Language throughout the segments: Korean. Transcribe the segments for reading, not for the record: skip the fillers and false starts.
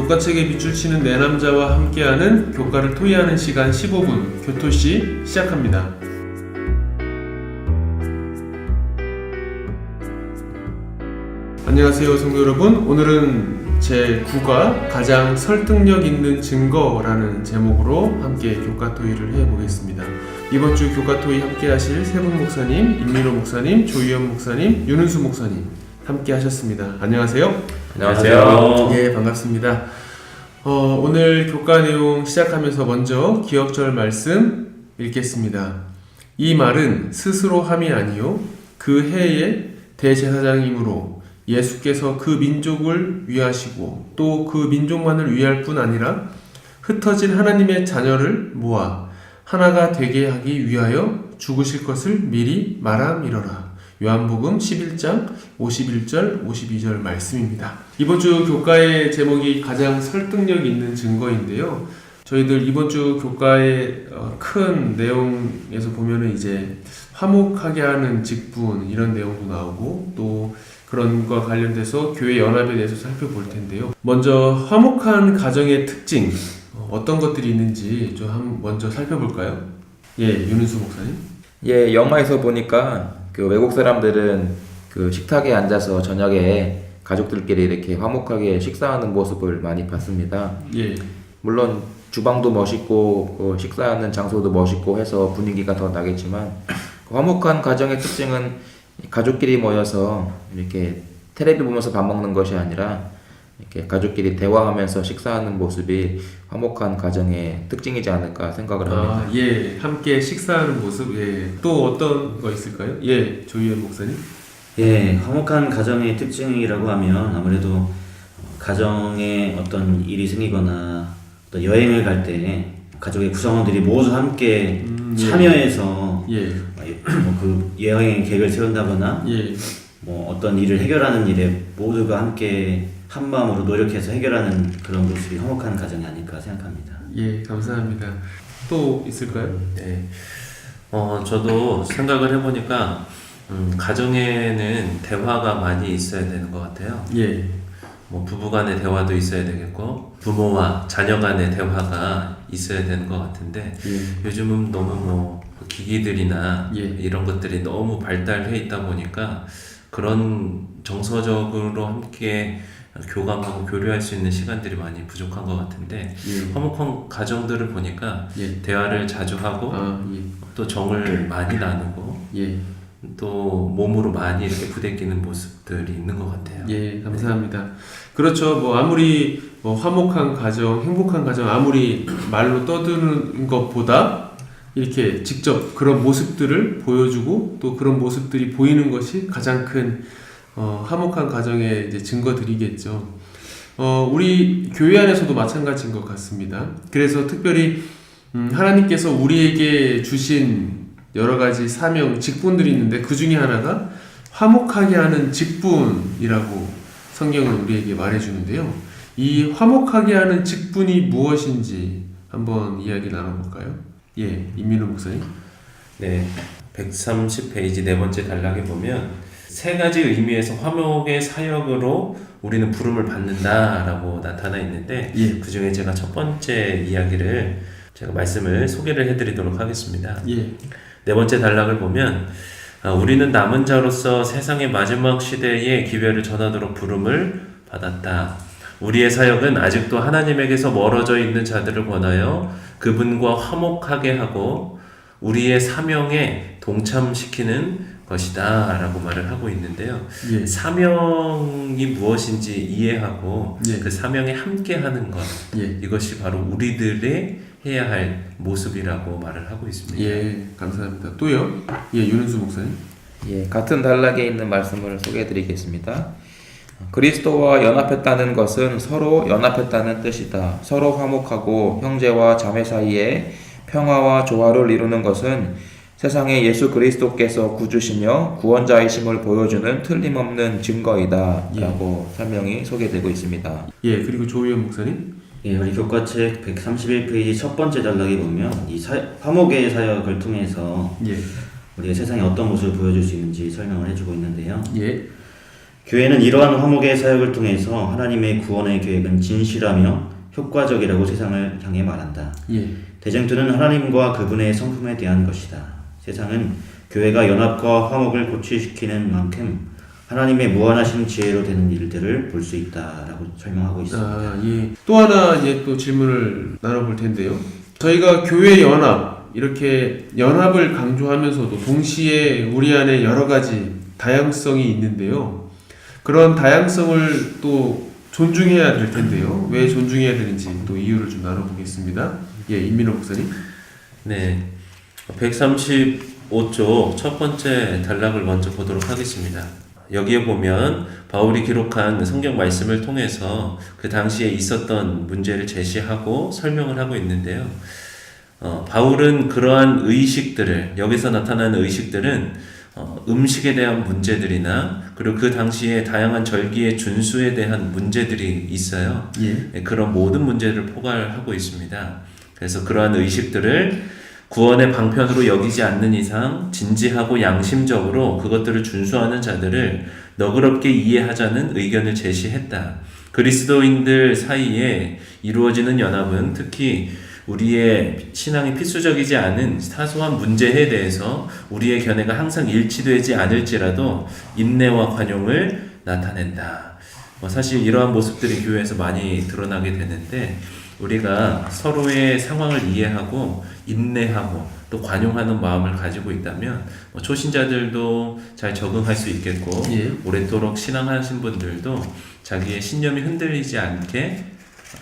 교과책에 밑줄 치는 네 남자와 함께하는 교과를 토의하는 시간 15분 교토시 시작합니다. 안녕하세요 성도 여러분. 오늘은 제9과 가장 설득력 있는 증거라는 제목으로 함께 교과 토의를 해보겠습니다. 이번 주 교과 토의 함께 하실 세 분 목사님, 임민호 목사님, 조희연 목사님, 윤은수 목사님 함께 하셨습니다. 안녕하세요. 안녕하세요. 예, 반갑습니다. 오늘 교과 내용 시작하면서 먼저 기억절 말씀 읽겠습니다. 이 말은 스스로 함이 아니요 그 해의 대제사장이므로 예수께서 그 민족을 위하시고 또 그 민족만을 위할 뿐 아니라 흩어진 하나님의 자녀를 모아 하나가 되게 하기 위하여 죽으실 것을 미리 말함이러라. 요한복음 11장 51절 52절 말씀입니다. 이번 주 교과의 제목이 가장 설득력 있는 증거인데요. 저희들 이번 주 교과의 큰 내용에서 보면은 이제 화목하게 하는 직분 이런 내용도 나오고 또 그런 것과 관련돼서 교회 연합에 대해서 살펴볼 텐데요. 먼저 화목한 가정의 특징 어떤 것들이 있는지 좀 먼저 살펴볼까요? 예, 윤은수 목사님. 예, 영화에서 보니까 그 외국 사람들은 그 식탁에 앉아서 저녁에 가족들끼리 이렇게 화목하게 식사하는 모습을 많이 봤습니다. 예. 물론 주방도 멋있고 식사하는 장소도 멋있고 해서 분위기가 더 나겠지만 화목한 가정의 특징은 가족끼리 모여서 이렇게 텔레비 보면서 밥 먹는 것이 아니라 이렇게 가족끼리 대화하면서 식사하는 모습이 화목한 가정의 특징이지 않을까 생각을 합니다. 예, 함께 식사하는 모습. 예, 또 어떤 거 있을까요? 예, 조희연 목사님. 예, 화목한 가정의 특징이라고 하면 아무래도 가정에 어떤 일이 생기거나 어떤 여행을 갈 때 가족의 구성원들이 모두 함께 참여해서 그 여행 계획을 세운다거나 뭐 어떤 일을 해결하는 일에 모두가 함께 한 마음으로 노력해서 해결하는 그런 모습이 화목한 가정이 아닐까 생각합니다. 예, 감사합니다. 또 있을까요? 네. 저도 생각을 해보니까 가정에는 대화가 많이 있어야 되는 것 같아요. 예. 뭐 부부간의 대화도 있어야 되겠고 부모와 자녀 간의 대화가 있어야 되는 것 같은데 요즘은 너무 뭐 기기들이나 이런 것들이 너무 발달해 있다 보니까 그런 정서적으로 함께 교감하고 교류할 수 있는 시간들이 많이 부족한 것 같은데 화목한 가정들을 보니까 대화를 자주 하고 또 정을 많이 나누고 또 몸으로 많이 이렇게 부대끼는 모습들이 있는 것 같아요. 예, 감사합니다. 네. 그렇죠. 뭐 아무리 화목한 가정, 행복한 가정 아무리 말로 떠드는 것보다 이렇게 직접 그런 모습들을 보여주고 또 그런 모습들이 보이는 것이 가장 큰 화목한 가정의 이제 증거들이겠죠. 우리 교회 안에서도 마찬가지인 것 같습니다. 그래서 특별히 하나님께서 우리에게 주신 여러 가지 사명, 직분들이 있는데 그 중에 하나가 화목하게 하는 직분이라고 성경은 우리에게 말해주는데요. 이 화목하게 하는 직분이 무엇인지 한번 이야기 나눠볼까요? 예, 임민호 목사님. 네, 130페이지 네 번째 단락에 보면 세 가지 의미에서 화목의 사역으로 우리는 부름을 받는다라고 나타나 있는데 그 중에 제가 첫 번째 이야기를 제가 말씀을 소개를 해드리도록 하겠습니다. 네 번째 단락을 보면 우리는 남은 자로서 세상의 마지막 시대의 기회를 전하도록 부름을 받았다. 우리의 사역은 아직도 하나님에게서 멀어져 있는 자들을 권하여 그분과 화목하게 하고 우리의 사명에 동참시키는 것이다 라고 말을 하고 있는데요. 사명이 무엇인지 이해하고 그 사명에 함께하는 것 이것이 바로 우리들의 해야 할 모습이라고 말을 하고 있습니다. 예, 감사합니다. 또요? 예, 윤은수 목사님. 예, 같은 단락에 있는 말씀을 소개해드리겠습니다. 그리스도와 연합했다는 것은 서로 연합했다는 뜻이다. 서로 화목하고 형제와 자매 사이에 평화와 조화를 이루는 것은 세상에 예수 그리스도께서 구주시며 구원자이심을 보여주는 틀림없는 증거이다 라고 설명이 소개되고 있습니다. 예, 그리고 조희연 목사님. 예, 우리 교과책 131페이지 첫 번째 단락에 보면 이 화목의 사역을 통해서 우리가 세상에 어떤 모습을 보여줄 수 있는지 설명을 해주고 있는데요. 교회는 이러한 화목의 사역을 통해서 하나님의 구원의 계획은 진실하며 효과적이라고 세상을 향해 말한다. 예. 대쟁투는 하나님과 그분의 성품에 대한 것이다. 세상은 교회가 연합과 화목을 고취시키는 만큼 하나님의 무한하신 지혜로 되는 일들을 볼 수 있다라고 설명하고 있습니다. 예. 또 하나 이제 또 질문을 나눠볼 텐데요. 저희가 교회 연합, 이렇게 연합을 강조하면서도 동시에 우리 안에 여러 가지 다양성이 있는데요. 그런 다양성을 또 존중해야 될 텐데요. 왜 존중해야 되는지 또 이유를 좀 나눠보겠습니다. 예, 임민호 목사님. 네, 135쪽 첫 번째 단락을 먼저 보도록 하겠습니다. 여기에 보면 바울이 기록한 성경 말씀을 통해서 그 당시에 있었던 문제를 제시하고 설명을 하고 있는데요. 바울은 그러한 의식들을, 여기서 나타나는 의식들은 음식에 대한 문제들이나 그리고 그 당시에 다양한 절기의 준수에 대한 문제들이 있어요. 예. 그런 모든 문제를 포괄하고 있습니다. 그래서 그러한 의식들을 구원의 방편으로 여기지 않는 이상 진지하고 양심적으로 그것들을 준수하는 자들을 너그럽게 이해하자는 의견을 제시했다. 그리스도인들 사이에 이루어지는 연합은 특히 우리의 신앙이 필수적이지 않은 사소한 문제에 대해서 우리의 견해가 항상 일치되지 않을지라도 인내와 관용을 나타낸다. 사실 이러한 모습들이 교회에서 많이 드러나게 되는데 우리가 서로의 상황을 이해하고 인내하고 또 관용하는 마음을 가지고 있다면 초신자들도 잘 적응할 수 있겠고 예. 오랫도록 신앙하신 분들도 자기의 신념이 흔들리지 않게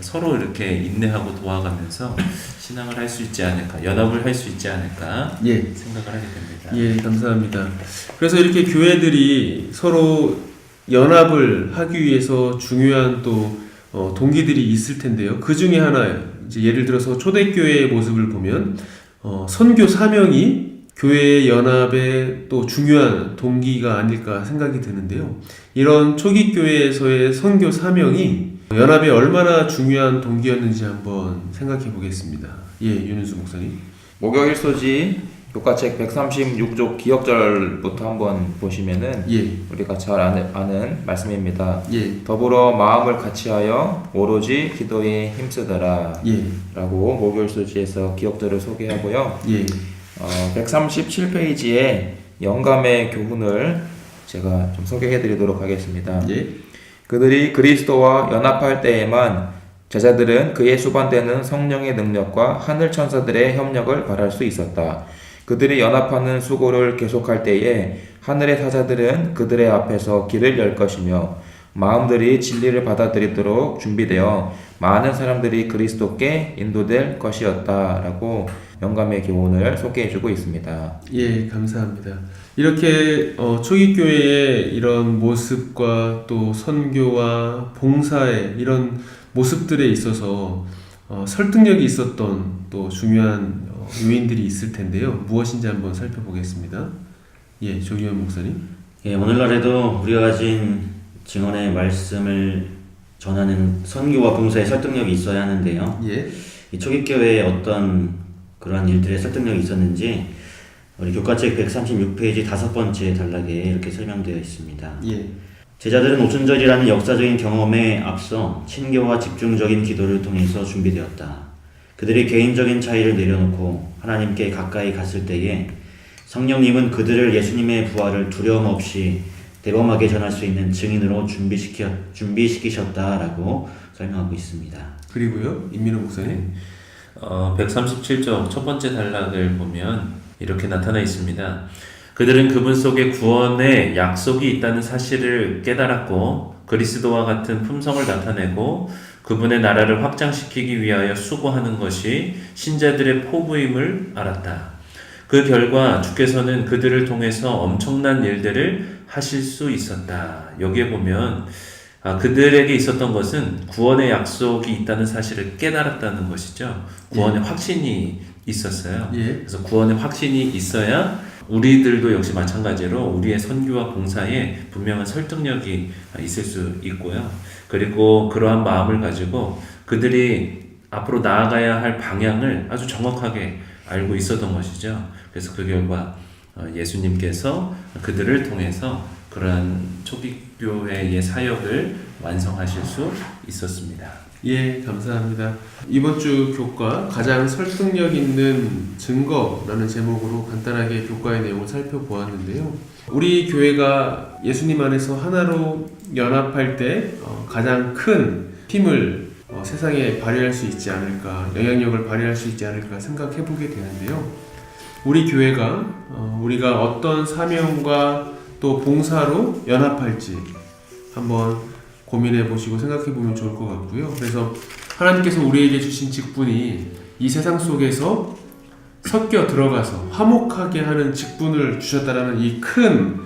서로 이렇게 인내하고 도와가면서 신앙을 할 수 있지 않을까, 연합을 할 수 있지 않을까 예. 생각을 하게 됩니다. 예, 감사합니다. 그래서 이렇게 교회들이 서로 연합을 하기 위해서 중요한 또 동기들이 있을 텐데요. 그 중에 하나, 이제 예를 들어서 초대교회의 모습을 보면 선교 사명이 교회의 연합의 또 중요한 동기가 아닐까 생각이 드는데요. 이런 초기 교회에서의 선교 사명이 연합에 얼마나 중요한 동기였는지 한번 생각해 보겠습니다. 예, 윤은수 목사님. 목요일 소지 교과책 136쪽 기억절부터 한번 보시면은 예. 우리가 잘 아는 말씀입니다. 예. 더불어 마음을 같이하여 오로지 기도에 힘쓰더라 예. 라고 목요일 소지에서 기억절을 소개하고요. 예. 137페이지에 영감의 교훈을 제가 좀 소개해 드리도록 하겠습니다. 예. 그들이 그리스도와 연합할 때에만 제자들은 그의 수반되는 성령의 능력과 하늘 천사들의 협력을 바랄 수 있었다. 그들이 연합하는 수고를 계속할 때에 하늘의 사자들은 그들의 앞에서 길을 열 것이며 마음들이 진리를 받아들이도록 준비되어 많은 사람들이 그리스도께 인도될 것이었다라고 영감의 교훈을 소개해주고 있습니다. 예, 감사합니다. 이렇게 초기 교회의 이런 모습과 또 선교와 봉사의 이런 모습들에 있어서 설득력이 있었던 또 중요한 요인들이 있을 텐데요. 무엇인지 한번 살펴보겠습니다. 예, 조기현 목사님. 예, 오늘날에도 우리가 가진 증언의 말씀을 전하는 선교와 봉사의 설득력이 있어야 하는데요. 예. 이 초기교회에 어떤 그러한 일들의 설득력이 있었는지 우리 교과책 136페이지 5번째 단락에 이렇게 설명되어 있습니다. 예. 제자들은 오순절이라는 역사적인 경험에 앞서 친교와 집중적인 기도를 통해서 준비되었다. 그들이 개인적인 차이를 내려놓고 하나님께 가까이 갔을 때에 성령님은 그들을 예수님의 부활을 두려움 없이 대범하게 전할 수 있는 증인으로 준비시키셨다라고 설명하고 있습니다. 그리고요, 임민호 목사님. 137쪽 첫 번째 단락을 보면 이렇게 나타나 있습니다. 그들은 그분 속에 구원의 약속이 있다는 사실을 깨달았고 그리스도와 같은 품성을 나타내고 그분의 나라를 확장시키기 위하여 수고하는 것이 신자들의 포부임을 알았다. 그 결과 주께서는 그들을 통해서 엄청난 일들을 하실 수 있었다. 여기에 보면 그들에게 있었던 것은 구원의 약속이 있다는 사실을 깨달았다는 것이죠. 구원의 확신이 있었어요. 예. 그래서 구원의 확신이 있어야 우리들도 역시 마찬가지로 우리의 선교와 봉사에 분명한 설득력이 있을 수 있고요. 그리고 그러한 마음을 가지고 그들이 앞으로 나아가야 할 방향을 아주 정확하게 알고 있었던 것이죠. 그래서 그 결과 예수님께서 그들을 통해서 그러한 초기 교회의 사역을 완성하실 수 있었습니다. 예, 감사합니다. 이번 주 교과 가장 설득력 있는 증거라는 제목으로 간단하게 교과의 내용을 살펴보았는데요. 우리 교회가 예수님 안에서 하나로 연합할 때 가장 큰 힘을 세상에 발휘할 수 있지 않을까, 영향력을 발휘할 수 있지 않을까 생각해 보게 되는데요. 우리 교회가 우리가 어떤 사명과 또 봉사로 연합할지 한번 고민해 보시고 생각해 보면 좋을 것 같고요. 그래서 하나님께서 우리에게 주신 직분이 이 세상 속에서 섞여 들어가서 화목하게 하는 직분을 주셨다라는 이 큰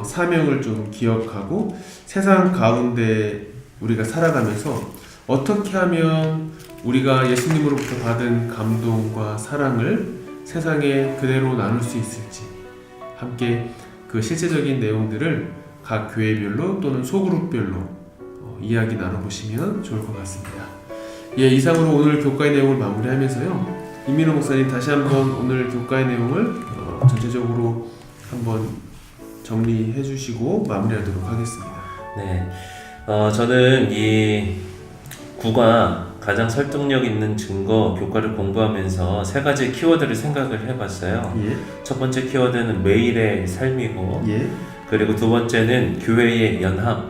사명을 좀 기억하고 세상 가운데 우리가 살아가면서 어떻게 하면 우리가 예수님으로부터 받은 감동과 사랑을 세상에 그대로 나눌 수 있을지 함께 그 실제적인 내용들을 각 교회별로 또는 소그룹별로 이야기 나눠보시면 좋을 것 같습니다. 예, 이상으로 오늘 교과의 내용을 마무리하면서요. 임민호 목사님 다시 한번 오늘 교과의 내용을 전체적으로 한번 정리해 주시고 마무리하도록 하겠습니다. 네, 저는 이 구가 가장 설득력 있는 증거 교과를 공부하면서 세 가지 키워드를 생각을 해봤어요. 예. 첫 번째 키워드는 매일의 삶이고, 예. 그리고 두 번째는 교회의 연합,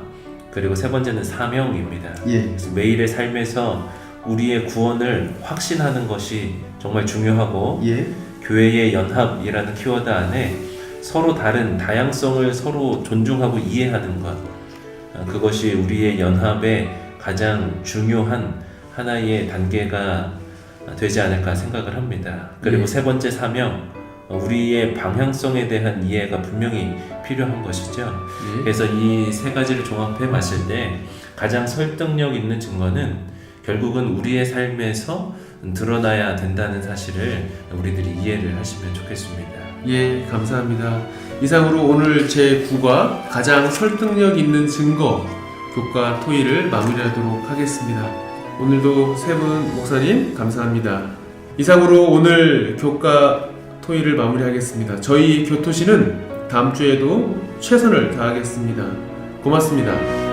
그리고 세 번째는 사명입니다. 예. 그래서 매일의 삶에서 우리의 구원을 확신하는 것이 정말 중요하고, 예. 교회의 연합이라는 키워드 안에 서로 다른 다양성을 서로 존중하고 이해하는 것, 그것이 우리의 연합의 가장 중요한 하나의 단계가 되지 않을까 생각을 합니다. 그리고 세 번째 사명, 우리의 방향성에 대한 이해가 분명히 필요한 것이죠. 그래서 이 세 가지를 종합해 봤을 때 가장 설득력 있는 증거는 결국은 우리의 삶에서 드러나야 된다는 사실을 우리들이 이해를 하시면 좋겠습니다. 예, 감사합니다. 이상으로 오늘 제9과 가장 설득력 있는 증거 교과 토의를 마무리하도록 하겠습니다. 오늘도 세 분 목사님 감사합니다. 이상으로 오늘 교과 토의를 마무리하겠습니다. 저희 교토시는 다음 주에도 최선을 다하겠습니다. 고맙습니다.